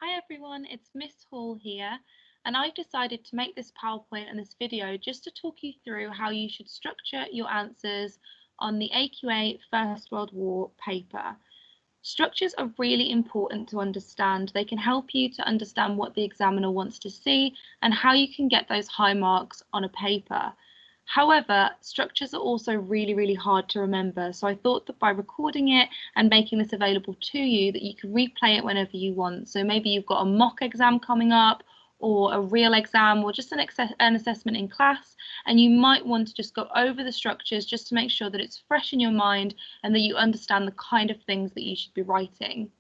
Hi everyone, it's Miss Hall here, and I've decided to make this PowerPoint and this video just to talk you through how you should structure your answers on the AQA First World War paper. Structures are really important to understand. They can help you to understand what the examiner wants to see and how you can get those high marks on a paper. However, structures are also really hard to remember, so I thought that by recording it and making this available to you that you can replay it whenever you want. So maybe you've got a mock exam coming up or a real exam or just an assessment in class, and you might want to just go over the structures just to make sure that it's fresh in your mind and that you understand the kind of things that you should be writing.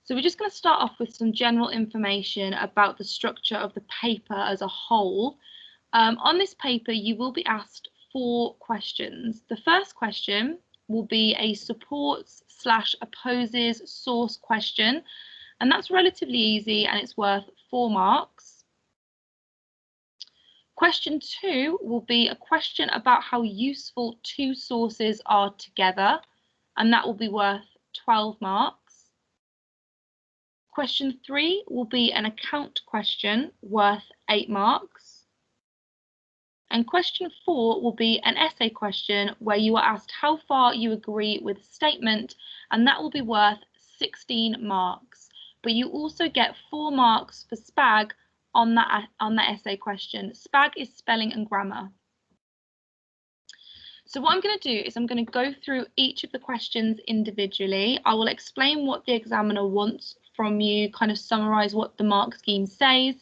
So we're just going to start off with some general information about the structure of the paper as a whole. On this paper, you will be asked 4 questions. The first question will be a supports/opposes source question, and that's relatively easy and it's worth 4 marks. Question 2 will be a question about how useful 2 sources are together, and that will be worth 12 marks. Question 3 will be an account question worth 8 marks. And question 4 will be an essay question where you are asked how far you agree with a statement, and that will be worth 16 marks. But you also get 4 marks for SPAG on that essay question. SPAG is spelling and grammar. So what I'm going to do is I'm going to go through each of the questions individually. I will explain what the examiner wants from you, kind of summarise what the mark scheme says,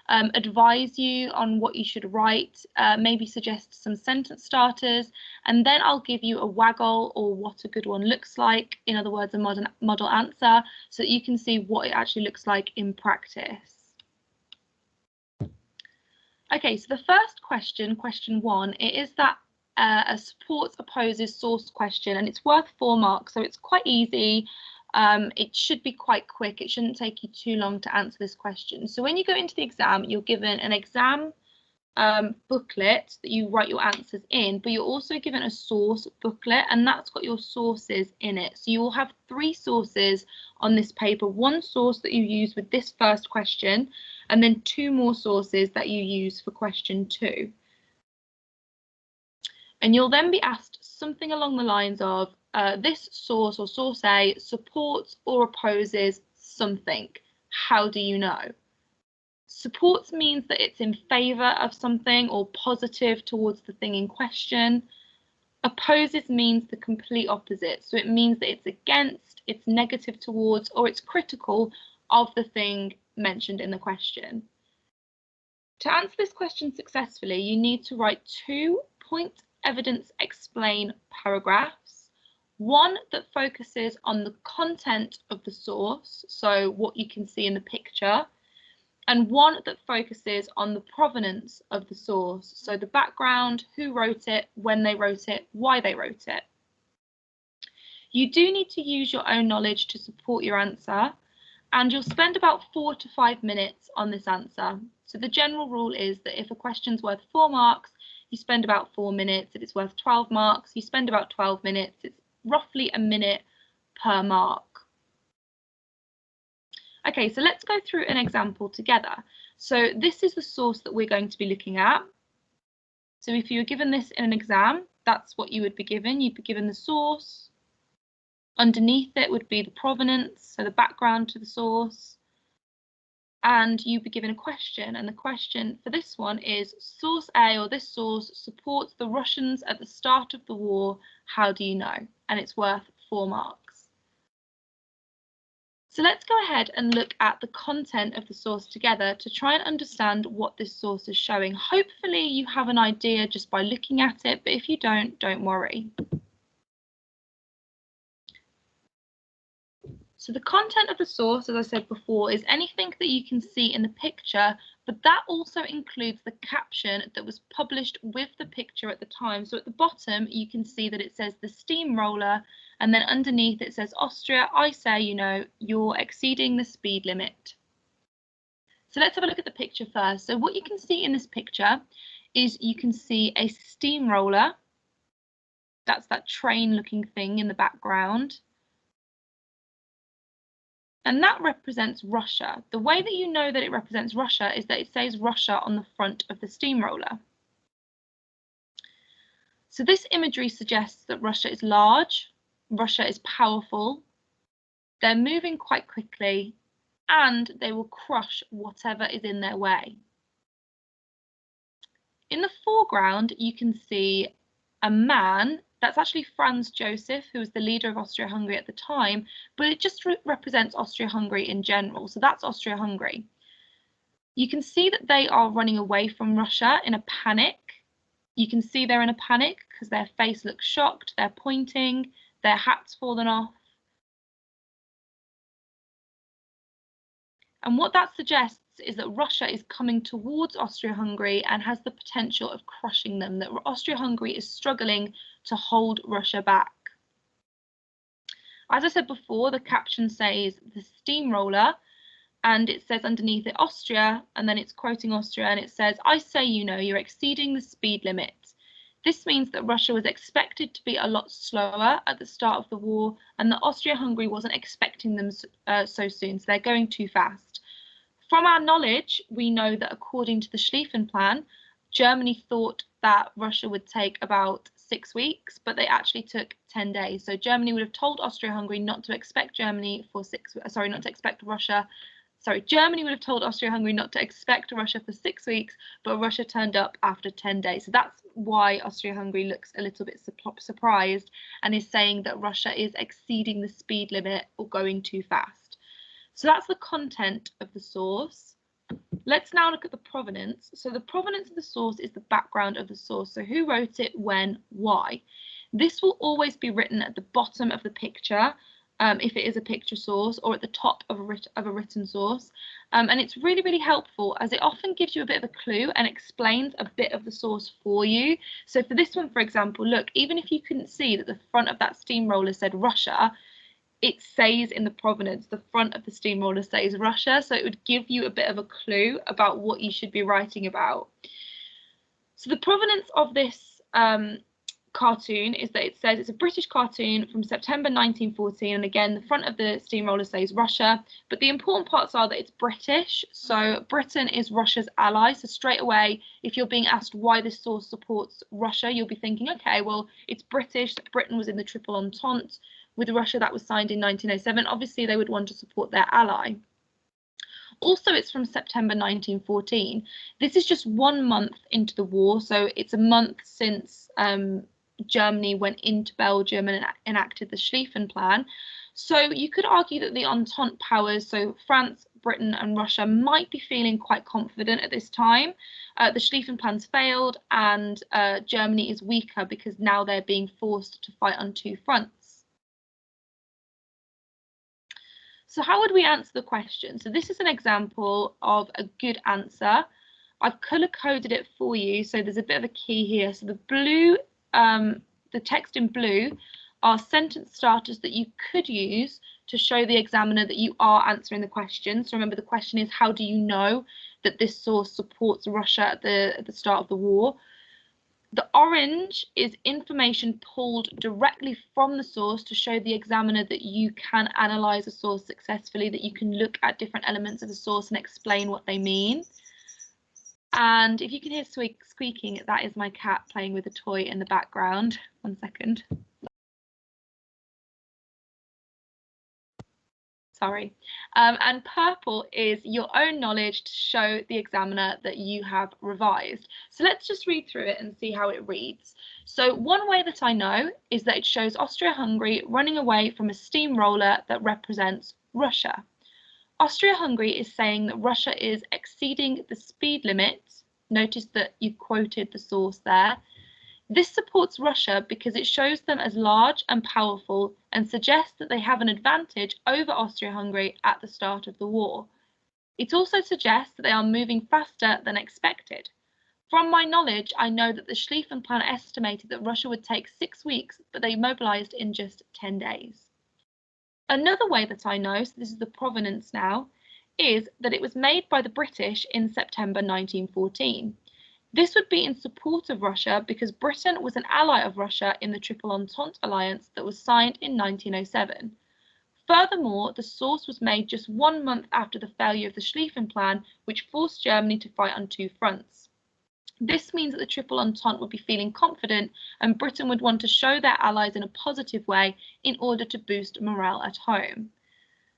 advise you on what you should write, maybe suggest some sentence starters, and then I'll give you a waggle or what a good one looks like, in other words, a model answer, so that you can see what it actually looks like in practice. Okay, so the first question, question 1, it is that a supports opposes source question, and it's worth 4 marks, so it's quite easy. It should be quite quick. It shouldn't take you too long to answer this question. So when you go into the exam, you're given an exam booklet that you write your answers in, but you're also given a source booklet, and that's got your sources in it. So you will have 3 sources on this paper, 1 source that you use with this first question, and then 2 more sources that you use for question 2. And you'll then be asked something along the lines of, this source or source A supports or opposes something. How do you know? Supports means that it's in favour of something or positive towards the thing in question. Opposes means the complete opposite. So it means that it's against, it's negative towards, or it's critical of the thing mentioned in the question. To answer this question successfully, you need to write 2 point evidence explain paragraphs, 1 that focuses on the content of the source, so what you can see in the picture, and 1 that focuses on the provenance of the source, so the background, who wrote it, when they wrote it, why they wrote it. You do need to use your own knowledge to support your answer, and you'll spend about 4 to 5 minutes on this answer. So the general rule is that if a question's worth 4 marks, you spend about 4 minutes. If it's worth 12 marks, you spend about 12 minutes. It's roughly a minute per mark. Okay, so let's go through an example together. So this is the source that we're going to be looking at. So if you were given this in an exam, that's what you would be given. You'd be given the source. Underneath it would be the provenance, so the background to the source. And you'd be given a question, and the question for this one is, source A or this source supports the Russians at the start of the war, how do you know? And it's worth 4 marks. So let's go ahead and look at the content of the source together to try and understand what this source is showing. Hopefully you have an idea just by looking at it, but if you don't worry. So the content of the source, as I said before, is anything that you can see in the picture, but that also includes the caption that was published with the picture at the time. So at the bottom, you can see that it says the steamroller, and then underneath it says Austria, I say, you know, you're exceeding the speed limit. So let's have a look at the picture first. So what you can see in this picture is you can see a steamroller. That's that train looking thing in the background. and that represents Russia. The way that you know that it represents Russia is that it says Russia on the front of the steamroller. So this imagery suggests that Russia is large, Russia is powerful, they're moving quite quickly, and they will crush whatever is in their way. In the foreground, you can see a man. That's actually Franz Joseph, who was the leader of Austria-Hungary at the time, but it just represents Austria-Hungary in general. So that's Austria-Hungary. You can see that they are running away from Russia in a panic. You can see they're in a panic because their face looks shocked, they're pointing, their hat's fallen off. And what that suggests is that Russia is coming towards Austria-Hungary and has the potential of crushing them, that Austria-Hungary is struggling to hold Russia back. As I said before, the caption says the steamroller, and it says underneath it Austria, and then it's quoting Austria, and it says, "I say, you know, you're exceeding the speed limit." This means that Russia was expected to be a lot slower at the start of the war, and that Austria-Hungary wasn't expecting them so soon, so they're going too fast. From our knowledge, we know that according to the Schlieffen Plan, Germany thought that Russia would take about 6 weeks, but they actually took 10 days. So Germany would have told Austria-Hungary not to expect Germany for Germany would have told Austria-Hungary not to expect Russia for 6 weeks, but Russia turned up after 10 days. So that's why Austria-Hungary looks a little bit surprised and is saying that Russia is exceeding the speed limit or going too fast. So that's the content of the source. Let's now look at the provenance. So the provenance of the source is the background of the source. So who wrote it, when, why. This will always be written at the bottom of the picture, if it is a picture source, or at the top of a written source. And it's really, really helpful as it often gives you a bit of a clue and explains a bit of the source for you. So for this one, for example, look, even if you couldn't see that the front of that steamroller said Russia, it says in the provenance, the front of the steamroller says Russia, so it would give you a bit of a clue about what you should be writing about. So the provenance of this cartoon is that it says it's a British cartoon from September 1914, and again the front of the steamroller says Russia, but the important parts are that it's British, so Britain is Russia's ally. So straight away, if you're being asked why this source supports Russia, you'll be thinking, okay, well, it's British, Britain was in the Triple Entente with Russia, that was signed in 1907. Obviously they would want to support their ally. Also, it's from September 1914. This is just 1 month into the war, so it's a month since Germany went into Belgium and enacted the Schlieffen Plan. So you could argue that the Entente powers, so France, Britain and Russia, might be feeling quite confident at this time. The Schlieffen Plan's failed, and Germany is weaker because now they're being forced to fight on 2 fronts. So how would we answer the question? So this is an example of a good answer. I've color-coded it for you, so there's a bit of a key here. So the blue, the text in blue are sentence starters that you could use to show the examiner that you are answering the question. So remember, the question is, how do you know that this source supports Russia at the start of the war? The orange is information pulled directly from the source to show the examiner that you can analyse a source successfully, that you can look at different elements of the source and explain what they mean. And if you can hear squeaking, that is my cat playing with a toy in the background. 1 second. Sorry. And purple is your own knowledge to show the examiner that you have revised. So let's just read through it and see how it reads. So one way that I know is that it shows Austria-Hungary running away from a steamroller that represents Russia. Austria-Hungary is saying that Russia is exceeding the speed limit. Notice that you quoted the source there. This supports Russia because it shows them as large and powerful and suggests that they have an advantage over Austria-Hungary at the start of the war. It also suggests that they are moving faster than expected. From my knowledge, I know that the Schlieffen Plan estimated that Russia would take 6 weeks, but they mobilised in just 10 days. Another way that I know, so this is the provenance now, is that it was made by the British in September 1914. This would be in support of Russia because Britain was an ally of Russia in the Triple Entente alliance that was signed in 1907. Furthermore, the source was made just 1 month after the failure of the Schlieffen Plan, which forced Germany to fight on 2 fronts. This means that the Triple Entente would be feeling confident, and Britain would want to show their allies in a positive way in order to boost morale at home.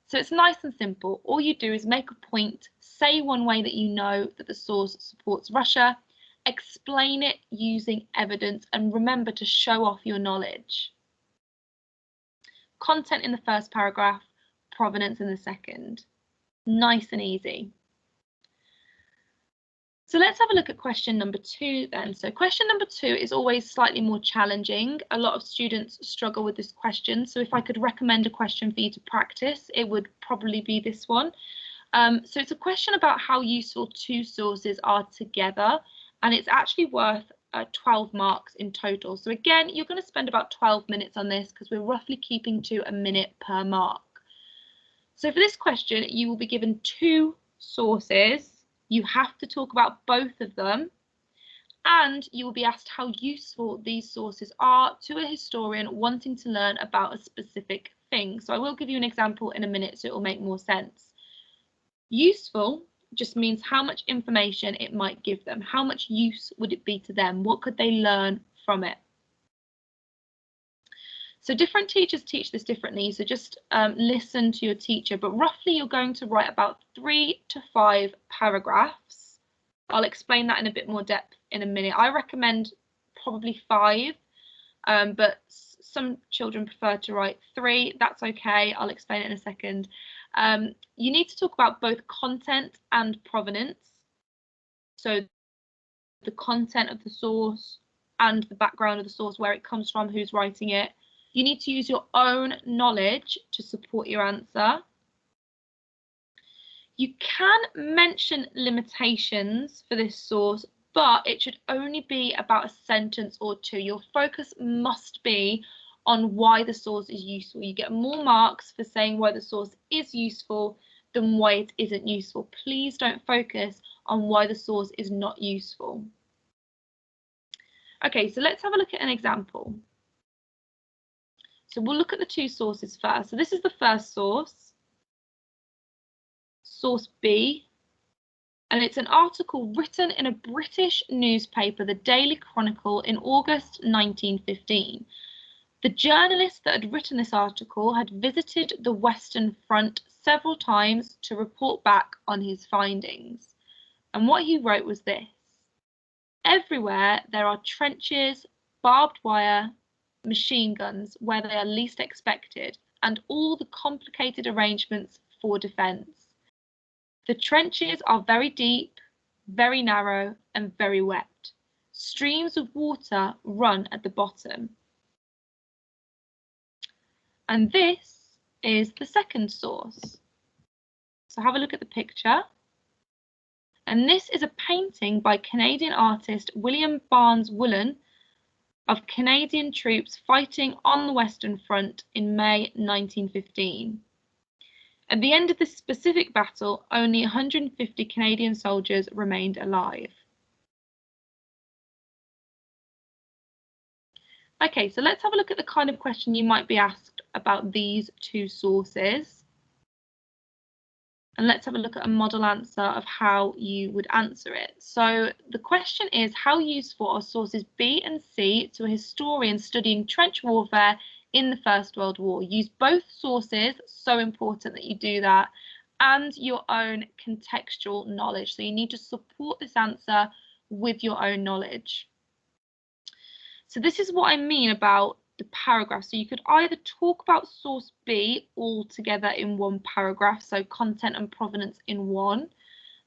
So it's nice and simple. All you do is make a point, say one way that you know that the source supports Russia, explain it using evidence, and remember to show off your knowledge. Content in the first paragraph, provenance in the second. Nice and easy. So let's have a look at question number 2 then. So question number 2 is always slightly more challenging. A lot of students struggle with this question. So if I could recommend a question for you to practice, it would probably be this one. So it's a question about how useful 2 sources are together, and it's actually worth 12 marks in total. So again, you're going to spend about 12 minutes on this because we're roughly keeping to a minute per mark. So for this question, you will be given 2 sources. You have to talk about both of them, and you will be asked how useful these sources are to a historian wanting to learn about a specific thing. So I will give you an example in a minute so it will make more sense. Useful just means how much information it might give them. How much use would it be to them? What could they learn from it? So different teachers teach this differently, so just listen to your teacher, but roughly you're going to write about 3 to 5 paragraphs. I'll explain that in a bit more depth in a minute. I recommend probably 5, but some children prefer to write 3. That's okay, I'll explain it in a second. You need to talk about both content and provenance. So the content of the source and the background of the source, where it comes from, who's writing it. You need to use your own knowledge to support your answer. You can mention limitations for this source, but it should only be about a sentence or 2. Your focus must be on why the source is useful. You get more marks for saying why the source is useful than why it isn't useful. Please don't focus on why the source is not useful. Okay, so let's have a look at an example. So we'll look at the 2 sources first. So this is the first source, source B, and it's an article written in a British newspaper, the Daily Chronicle, in August 1915. The journalist that had written this article had visited the Western Front several times to report back on his findings. And what he wrote was this: everywhere there are trenches, barbed wire, machine guns where they are least expected, and all the complicated arrangements for defence. The trenches are very deep, very narrow, and very wet. Streams of water run at the bottom. And this is the second source. So have a look at the picture. And this is a painting by Canadian artist William Barnes Woolen of Canadian troops fighting on the Western Front in May 1915. At the end of this specific battle, only 150 Canadian soldiers remained alive. Okay, so let's have a look at the kind of question you might be asked about these 2 sources. And let's have a look at a model answer of how you would answer it. So the question is, how useful are sources B and C to a historian studying trench warfare in the First World War? Use both sources, so important that you do that, and your own contextual knowledge. So you need to support this answer with your own knowledge. So this is what I mean about the paragraph. So you could either talk about source B all together in one paragraph, so content and provenance in one,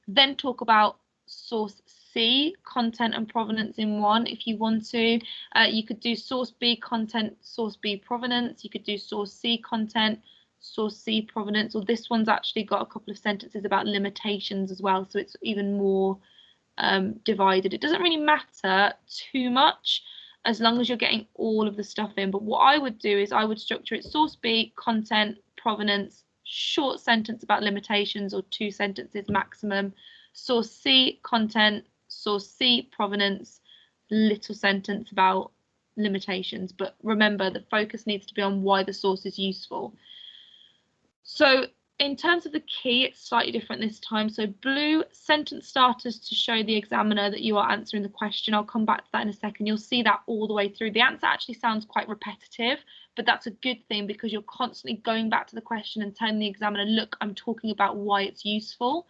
then talk about source C, content and provenance in one if you want to. You could do source B content, source B provenance. You could do source C content, source C provenance, or this one's actually got a couple of sentences about limitations as well, so it's even more divided. It doesn't really matter too much as long as you're getting all of the stuff in. But what I would do is I would structure it source B, content, provenance, short sentence about limitations or 2 sentences maximum, source C, content, source C, provenance, little sentence about limitations. But remember, the focus needs to be on why the source is useful. So in terms of the key, it's slightly different this time. So blue, sentence starters to show the examiner that you are answering the question. I'll come back to that in a second. You'll see that all the way through. The answer actually sounds quite repetitive, but that's a good thing because you're constantly going back to the question and telling the examiner, look, I'm talking about why it's useful.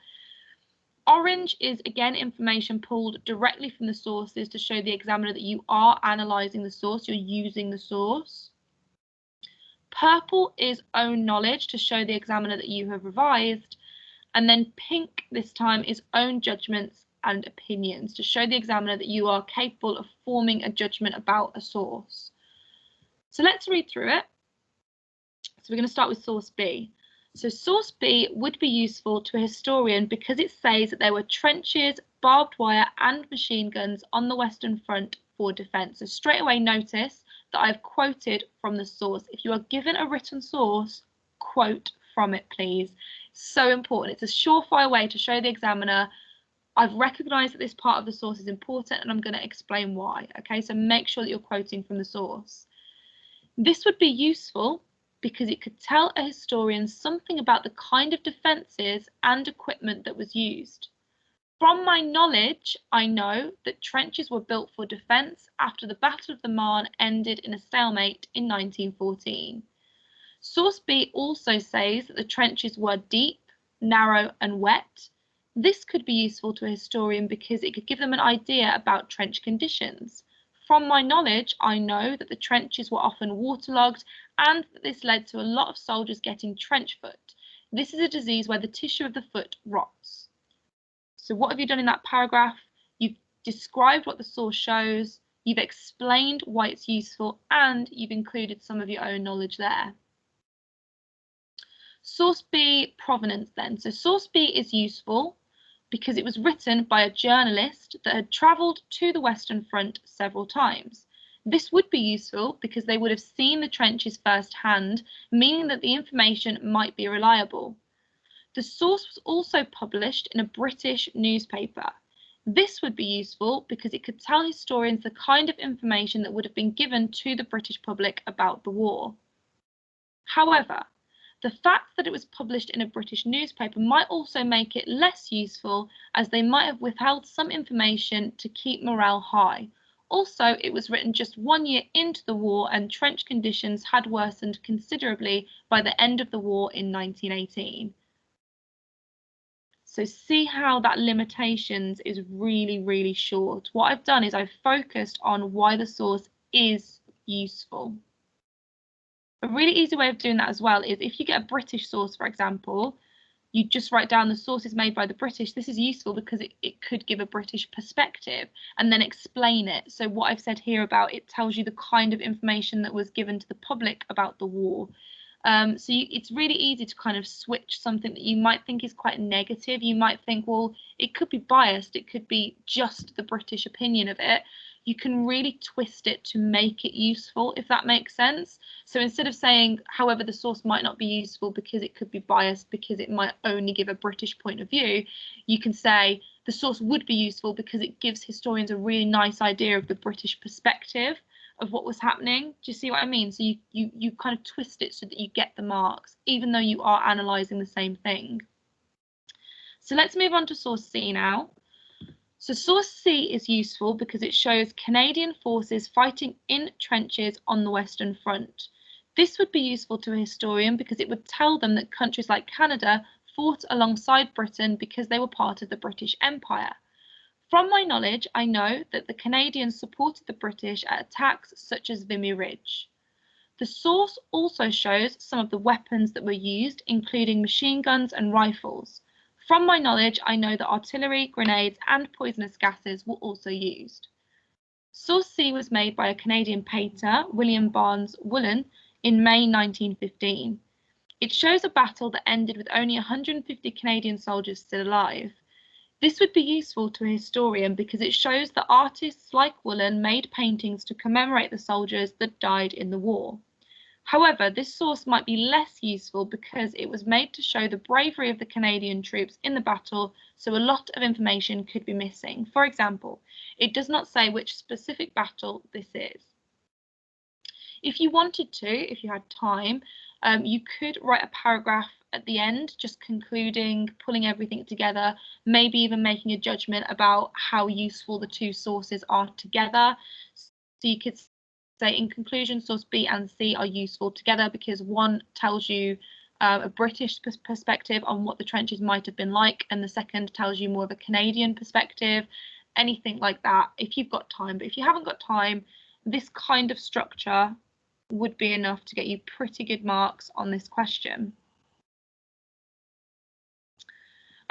Orange is, again, information pulled directly from the sources to show the examiner that you are analysing the source, you're using the source. Purple is own knowledge to show the examiner that you have revised. And then pink this time is own judgments and opinions to show the examiner that you are capable of forming a judgment about a source. So let's read through it. So we're going to start with source B. So source B would be useful to a historian because it says that there were trenches, barbed wire and machine guns on the Western Front for defence. So straight away notice that I've quoted from the source. If you are given a written source, quote from it, please. So important. It's a surefire way to show the examiner I've recognised that this part of the source is important and I'm going to explain why. Okay, so make sure that you're quoting from the source. This would be useful because it could tell a historian something about the kind of defences and equipment that was used. From my knowledge, I know that trenches were built for defence after the Battle of the Marne ended in a stalemate in 1914. Source B also says that the trenches were deep, narrow and wet. This could be useful to a historian because it could give them an idea about trench conditions. From my knowledge, I know that the trenches were often waterlogged and that this led to a lot of soldiers getting trench foot. This is a disease where the tissue of the foot rots. So what have you done in that paragraph? You've described what the source shows, you've explained why it's useful, and you've included some of your own knowledge there. Source B, provenance then. So source B is useful because it was written by a journalist that had travelled to the Western Front several times. This would be useful because they would have seen the trenches firsthand, meaning that the information might be reliable. The source was also published in a British newspaper. This would be useful because it could tell historians the kind of information that would have been given to the British public about the war. However, the fact that it was published in a British newspaper might also make it less useful, as they might have withheld some information to keep morale high. Also, it was written just 1 year into the war and trench conditions had worsened considerably by the end of the war in 1918. So see how that limitations is really, really short. What I've done is I've focused on why the source is useful. A really easy way of doing that as well is if you get a British source, for example, you just write down the source is made by the British. This is useful because it could give a British perspective and then explain it. So what I've said here about it tells you the kind of information that was given to the public about the war. It's really easy to kind of switch something that you might think is quite negative. You might think, well, it could be biased. It could be just the British opinion of it. You can really twist it to make it useful, if that makes sense. So instead of saying, however, the source might not be useful because it could be biased, because it might only give a British point of view, you can say the source would be useful because it gives historians a really nice idea of the British perspective of what was happening. Do you see what I mean? So you kind of twist it so that you get the marks, even though you are analysing the same thing. So let's move on to source C now. So source C is useful because it shows Canadian forces fighting in trenches on the Western Front. This would be useful to a historian because it would tell them that countries like Canada fought alongside Britain because they were part of the British Empire. From my knowledge, I know that the Canadians supported the British at attacks such as Vimy Ridge. The source also shows some of the weapons that were used, including machine guns and rifles. From my knowledge, I know that artillery, grenades and poisonous gases were also used. Source C was made by a Canadian painter, William Barnes Woolen, in May 1915. It shows a battle that ended with only 150 Canadian soldiers still alive. This would be useful to a historian because it shows that artists like Woolen made paintings to commemorate the soldiers that died in the war. However, this source might be less useful because it was made to show the bravery of the Canadian troops in the battle, so a lot of information could be missing. For example, it does not say which specific battle this is. If you wanted to, if you had time, you could write a paragraph at the end, just concluding, pulling everything together, maybe even making a judgment about how useful the two sources are together. So you could say, in conclusion, source B and C are useful together because one tells you a British perspective on what the trenches might have been like, and the second tells you more of a Canadian perspective, anything like that, if you've got time. But if you haven't got time, this kind of structure would be enough to get you pretty good marks on this question.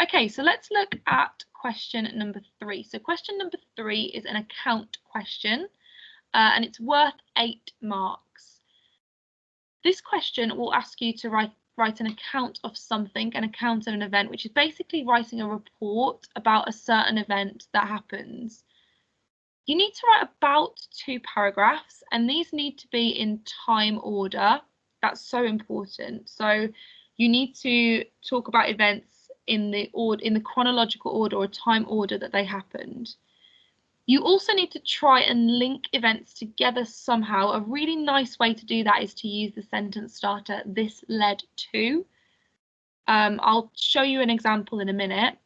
Okay, so let's look at question number 3. So question number 3 is an account question, and it's worth 8 marks. This question will ask you to write an account of something, an account of an event, which is basically writing a report about a certain event that happens. You need to write about 2 paragraphs, and these need to be in time order. That's so important. So you need to talk about events in the chronological order or time order that they happened. You also need to try and link events together somehow. A really nice way to do that is to use the sentence starter, this led to. I'll show you an example in a minute.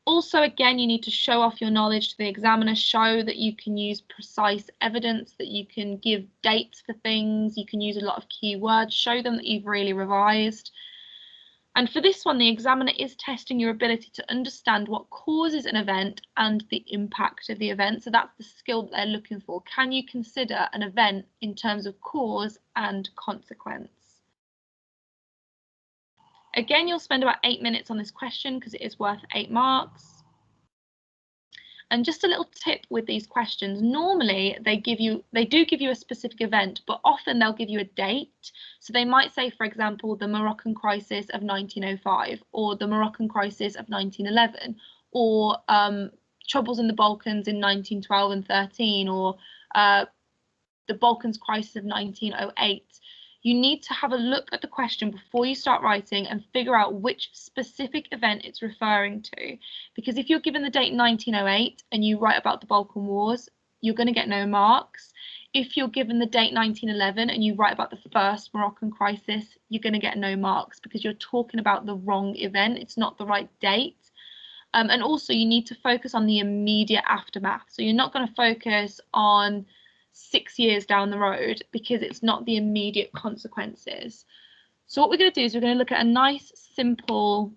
Also, again, you need to show off your knowledge to the examiner, show that you can use precise evidence, that you can give dates for things, you can use a lot of keywords, show them that you've really revised. And for this one, the examiner is testing your ability to understand what causes an event and the impact of the event. So that's the skill that they're looking for. Can you consider an event in terms of cause and consequence? Again, you'll spend about 8 minutes on this question because it is worth 8 marks. And just a little tip with these questions, normally they do give you a specific event, but often they'll give you a date. So they might say, for example, the Moroccan crisis of 1905, or the Moroccan crisis of 1911, or troubles in the Balkans in 1912 and 13, or the Balkans crisis of 1908. You need to have a look at the question before you start writing and figure out which specific event it's referring to. Because if you're given the date 1908 and you write about the Balkan Wars, you're going to get no marks. If you're given the date 1911 and you write about the first Moroccan crisis, you're going to get no marks because you're talking about the wrong event. It's not the right date. And also you need to focus on the immediate aftermath. So you're not going to focus on 6 years down the road because it's not the immediate consequences. So what we're going to do is we're going to look at a nice simple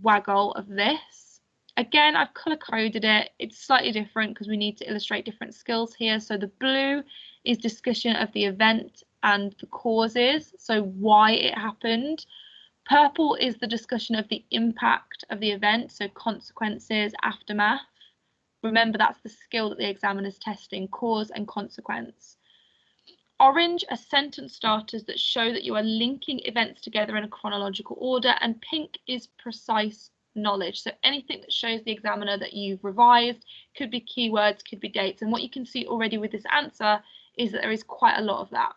waggle of this. Again, I've color coded it. It's slightly different because we need to illustrate different skills here. So the blue is discussion of the event and the causes, so why it happened. Purple is the discussion of the impact of the event, so consequences, aftermath. Remember, that's the skill that the examiner is testing, cause and consequence. Orange are sentence starters that show that you are linking events together in a chronological order, and pink is precise knowledge. So anything that shows the examiner that you've revised, could be keywords, could be dates. And what you can see already with this answer is that there is quite a lot of that.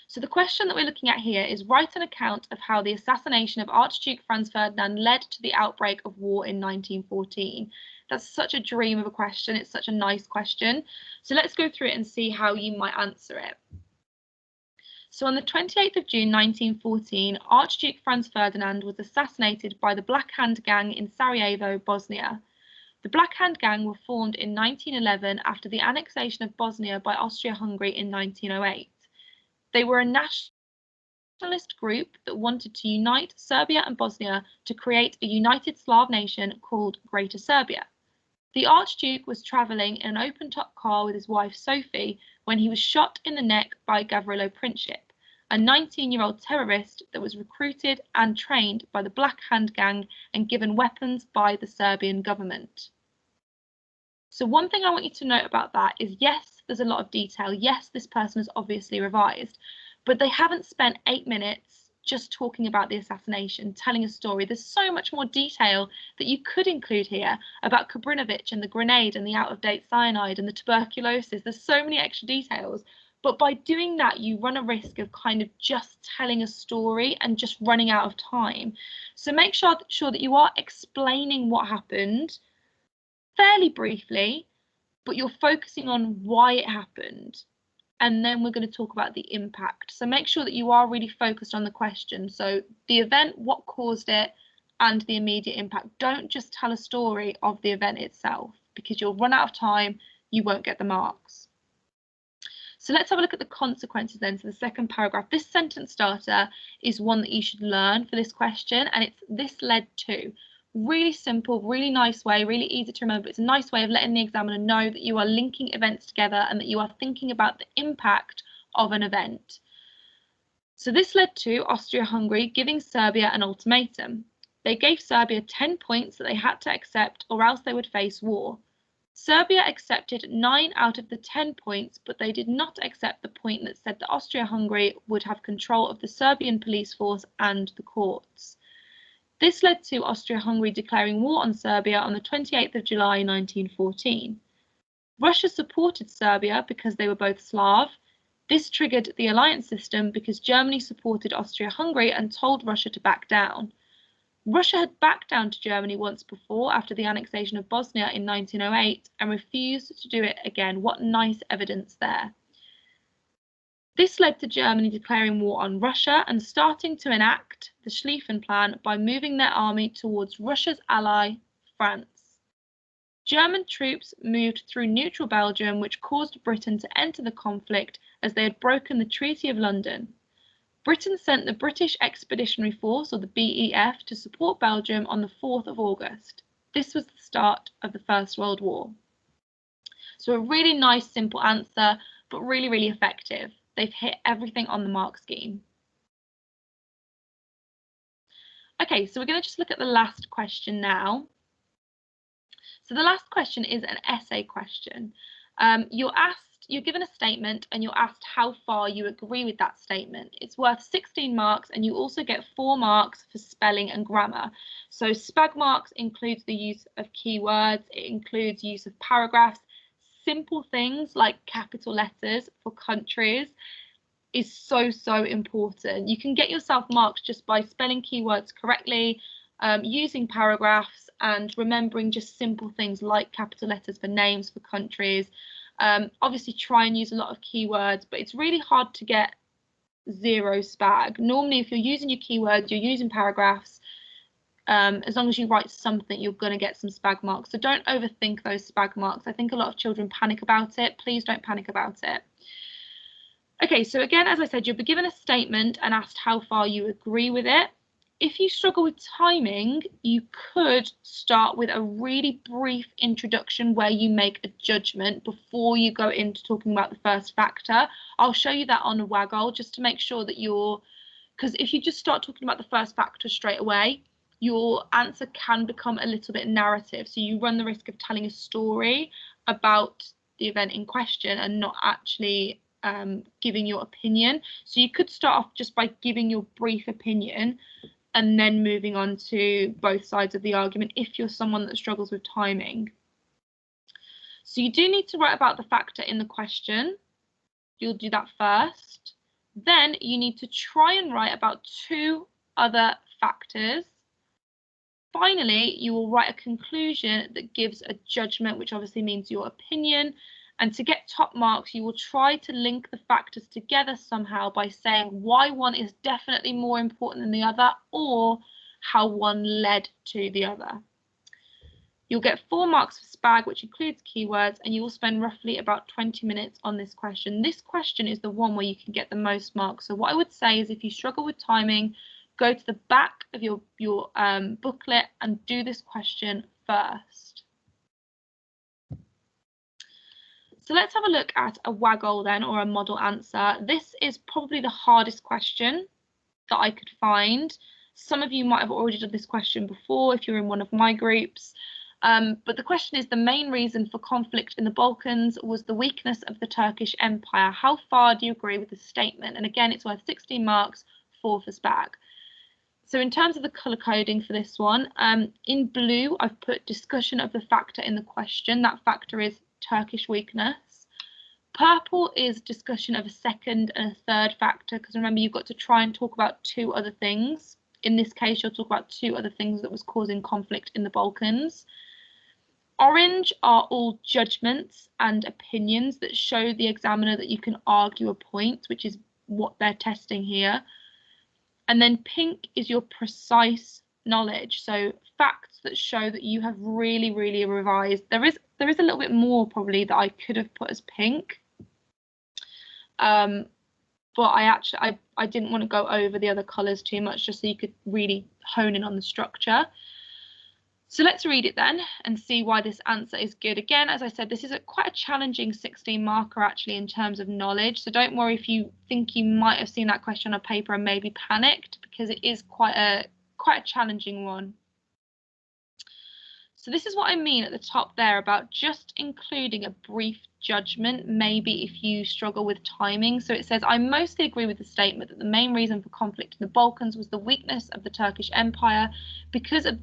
So the question that we're looking at here is write an account of how the assassination of Archduke Franz Ferdinand led to the outbreak of war in 1914. That's such a dream of a question. It's such a nice question. So let's go through it and see how you might answer it. So on the 28th of June 1914, Archduke Franz Ferdinand was assassinated by the Black Hand Gang in Sarajevo, Bosnia. The Black Hand Gang were formed in 1911 after the annexation of Bosnia by Austria-Hungary in 1908. They were a nationalist group that wanted to unite Serbia and Bosnia to create a united Slav nation called Greater Serbia. The Archduke was travelling in an open-top car with his wife Sophie when he was shot in the neck by Gavrilo Princip, a 19-year-old terrorist that was recruited and trained by the Black Hand Gang and given weapons by the Serbian government. So one thing I want you to note about that is, yes, there's a lot of detail. Yes, this person has obviously revised, but they haven't spent 8 minutes just talking about the assassination, telling a story. There's so much more detail that you could include here about Kabrinovich and the grenade and the out-of-date cyanide and the tuberculosis. There's so many extra details, but by doing that, you run a risk of kind of just telling a story and just running out of time. So make sure that you are explaining what happened fairly briefly, but you're focusing on why it happened. and then we're going to talk about the impact. So make sure that you are really focused on the question. So the event, what caused it, and the immediate impact. Don't just tell a story of the event itself, because you'll run out of time, you won't get the marks. So let's have a look at the consequences then. So the second paragraph, this sentence starter is one that you should learn for this question, and it's this led to. Really simple, really nice way, really easy to remember. It's a nice way of letting the examiner know that you are linking events together and that you are thinking about the impact of an event. So this led to Austria-Hungary giving Serbia an ultimatum. They gave Serbia 10 points that they had to accept, or else they would face war. Serbia accepted 9 out of the 10 points, but they did not accept the point that said that Austria-Hungary would have control of the Serbian police force and the courts. This led to Austria-Hungary declaring war on Serbia on the 28th of July 1914. Russia supported Serbia because they were both Slav. This triggered the alliance system because Germany supported Austria-Hungary and told Russia to back down. Russia had backed down to Germany once before after the annexation of Bosnia in 1908 and refused to do it again. What nice evidence there. This led to Germany declaring war on Russia and starting to enact the Schlieffen Plan by moving their army towards Russia's ally, France. German troops moved through neutral Belgium, which caused Britain to enter the conflict as they had broken the Treaty of London. Britain sent the British Expeditionary Force, or the BEF, to support Belgium on the 4th of August. This was the start of the First World War. So a really nice, simple answer, but really, really effective. They've hit everything on the mark scheme. Okay, so we're going to just look at the last question now. So the last question is an essay question. You're given a statement and you're asked how far you agree with that statement. It's worth 16 marks and you also get 4 marks for spelling and grammar. So SPAG marks includes the use of keywords, it includes use of paragraphs, simple things like capital letters for countries is so important. You can get yourself marks just by spelling keywords correctly, using paragraphs and remembering just simple things like capital letters for names for countries. Obviously try and use a lot of keywords, but it's really hard to get 0 SPAG. Normally if you're using your keywords, you're using paragraphs, as long as you write something, you're going to get some SPAG marks. So don't overthink those SPAG marks. I think a lot of children panic about it. Please don't panic about it. Okay, so again, as I said, you'll be given a statement and asked how far you agree with it. If you struggle with timing, you could start with a really brief introduction where you make a judgment before you go into talking about the first factor. I'll show you that on a WAGOL just to make sure that because if you just start talking about the first factor straight away, your answer can become a little bit narrative. So you run the risk of telling a story about the event in question and not actually giving your opinion. So you could start off just by giving your brief opinion and then moving on to both sides of the argument if you're someone that struggles with timing. So you do need to write about the factor in the question. You'll do that first. Then you need to try and write about 2 other factors. Finally, you will write a conclusion that gives a judgment, which obviously means your opinion. And to get top marks, you will try to link the factors together somehow by saying why one is definitely more important than the other or how one led to the other. You'll get 4 marks for SPAG, which includes keywords, and you will spend roughly about 20 minutes on this question. This question is the one where you can get the most marks. So what I would say is if you struggle with timing, go to the back of your booklet and do this question first. So let's have a look at a WAGOL then, or a model answer. This is probably the hardest question that I could find. Some of you might have already done this question before if you're in one of my groups. But the question is, the main reason for conflict in the Balkans was the weakness of the Turkish Empire. How far do you agree with this statement? And again, it's worth 16 marks, 4 for SPAG. So in terms of the colour coding for this one, in blue, I've put discussion of the factor in the question. That factor is Turkish weakness. Purple is discussion of a second and a third factor, because remember, you've got to try and talk about 2 other things. In this case, you'll talk about 2 other things that was causing conflict in the Balkans. Orange are all judgments and opinions that show the examiner that you can argue a point, which is what they're testing here. And then pink is your precise knowledge, so facts that show that you have really, really revised. There is a little bit more probably that I could have put as pink, but I didn't want to go over the other colours too much, just so you could really hone in on the structure. So let's read it then and see why this answer is good. Again, as I said, this is quite a challenging 16 marker actually in terms of knowledge. So don't worry if you think you might have seen that question on paper and maybe panicked, because it is quite a challenging one. So this is what I mean at the top there about just including a brief judgment, maybe if you struggle with timing. So it says, I mostly agree with the statement that the main reason for conflict in the Balkans was the weakness of the Turkish Empire. Because of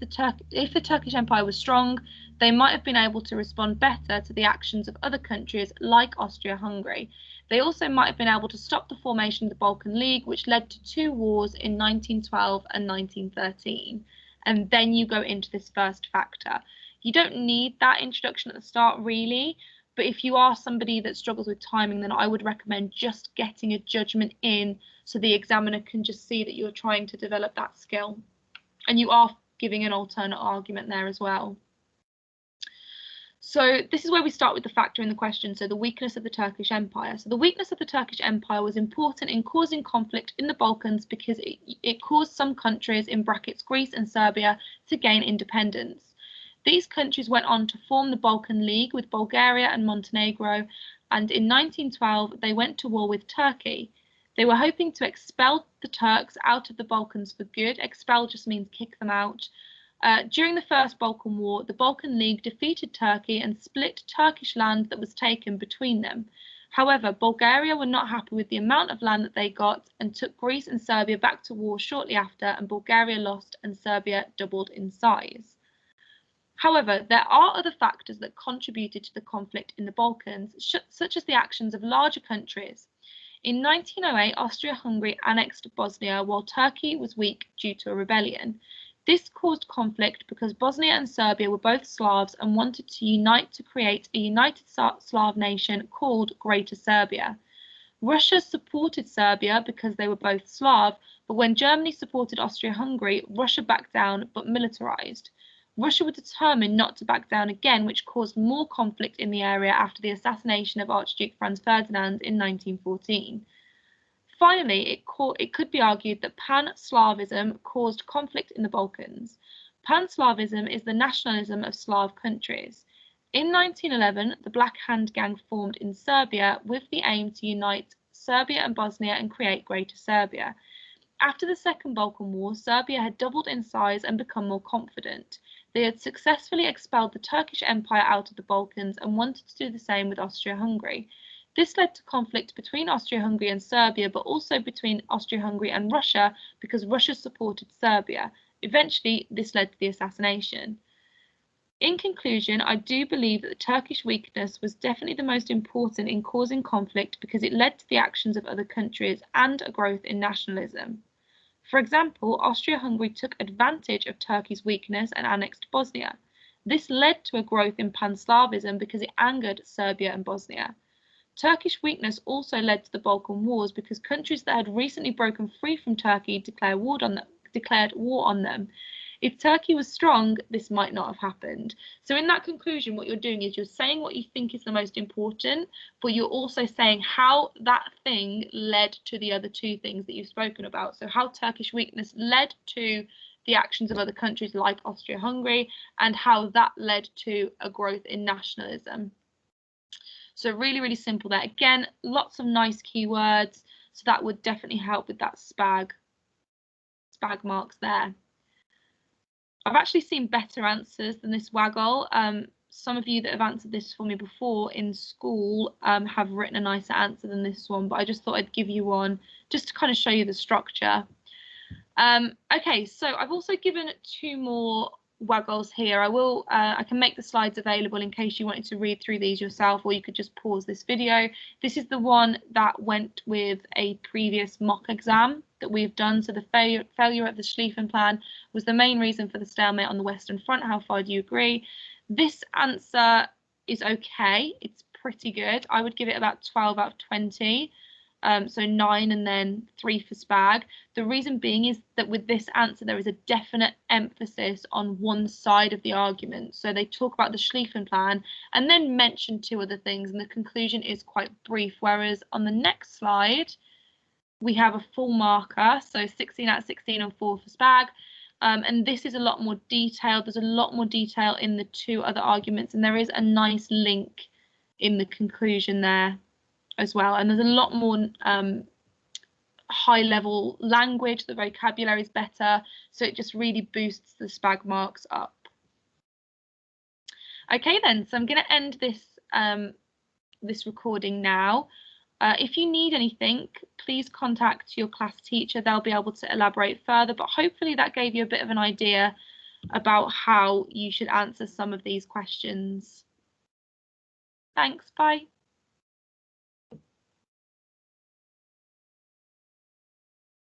if the Turkish Empire was strong, they might have been able to respond better to the actions of other countries like Austria-Hungary. They also might have been able to stop the formation of the Balkan League, which led to 2 wars in 1912 and 1913. And then you go into this first factor. You don't need that introduction at the start really, but if you are somebody that struggles with timing, then I would recommend just getting a judgment in so the examiner can just see that you're trying to develop that skill. And you are giving an alternate argument there as well. So this is where we start with the factor in the question, so the weakness of the Turkish Empire. So the weakness of the Turkish Empire was important in causing conflict in the Balkans because it caused some countries, in brackets Greece and Serbia, to gain independence. These countries went on to form the Balkan League with Bulgaria and Montenegro, and in 1912 they went to war with Turkey. They were hoping to expel the Turks out of the Balkans for good. Expel just means kick them out. During the First Balkan War, the Balkan League defeated Turkey and split Turkish land that was taken between them. However, Bulgaria were not happy with the amount of land that they got and took Greece and Serbia back to war shortly after, and Bulgaria lost and Serbia doubled in size. However, there are other factors that contributed to the conflict in the Balkans, such as the actions of larger countries. In 1908, Austria-Hungary annexed Bosnia while Turkey was weak due to a rebellion. This caused conflict because Bosnia and Serbia were both Slavs and wanted to unite to create a united Slav nation called Greater Serbia. Russia supported Serbia because they were both Slav, but when Germany supported Austria-Hungary, Russia backed down but militarized. Russia were determined not to back down again, which caused more conflict in the area after the assassination of Archduke Franz Ferdinand in 1914. Finally, it could be argued that Pan-Slavism caused conflict in the Balkans. Pan-Slavism is the nationalism of Slav countries. In 1911, the Black Hand Gang formed in Serbia with the aim to unite Serbia and Bosnia and create Greater Serbia. After the Second Balkan War, Serbia had doubled in size and become more confident. They had successfully expelled the Turkish Empire out of the Balkans and wanted to do the same with Austria-Hungary. This led to conflict between Austria-Hungary and Serbia, but also between Austria-Hungary and Russia because Russia supported Serbia. Eventually, this led to the assassination. In conclusion, I do believe that the Turkish weakness was definitely the most important in causing conflict because it led to the actions of other countries and a growth in nationalism. For example, Austria-Hungary took advantage of Turkey's weakness and annexed Bosnia. This led to a growth in Pan-Slavism because it angered Serbia and Bosnia. Turkish weakness also led to the Balkan Wars because countries that had recently broken free from Turkey declared war on them. If Turkey was strong, this might not have happened. So in that conclusion, what you're doing is you're saying what you think is the most important, but you're also saying how that thing led to the other two things that you've spoken about. So how Turkish weakness led to the actions of other countries like Austria-Hungary, and how that led to a growth in nationalism. So really, really simple there. Again, lots of nice keywords. So that would definitely help with that SPAG marks there. I've actually seen better answers than this waggle. Some of you that have answered this for me before in school have written a nicer answer than this one, but I just thought I'd give you one just to kind of show you the structure. Okay, so I've also given 2 more waggles here. I can make the slides available in case you wanted to read through these yourself, or you could just pause this video. This is the one that went with a previous mock exam that we've done. So the failure of the Schlieffen plan was the main reason for the stalemate on the Western Front. How far do you agree? This answer is okay. It's pretty good. I would give it about 12 out of 20. So 9 and then 3 for Spag. The reason being is that with this answer, there is a definite emphasis on one side of the argument. So they talk about the Schlieffen plan and then mention 2 other things, and the conclusion is quite brief. Whereas on the next slide, we have a full marker, so 16 out of 16 and 4 for Spag. And this is a lot more detailed. There's a lot more detail in the 2 other arguments, and there is a nice link in the conclusion there as well. And there's a lot more high level language. The vocabulary is better, so it just really boosts the Spag marks up. Okay then, so I'm going to end this this recording now. If you need anything, please contact your class teacher. They'll be able to elaborate further, but hopefully that gave you a bit of an idea about how you should answer some of these questions. Thanks, bye.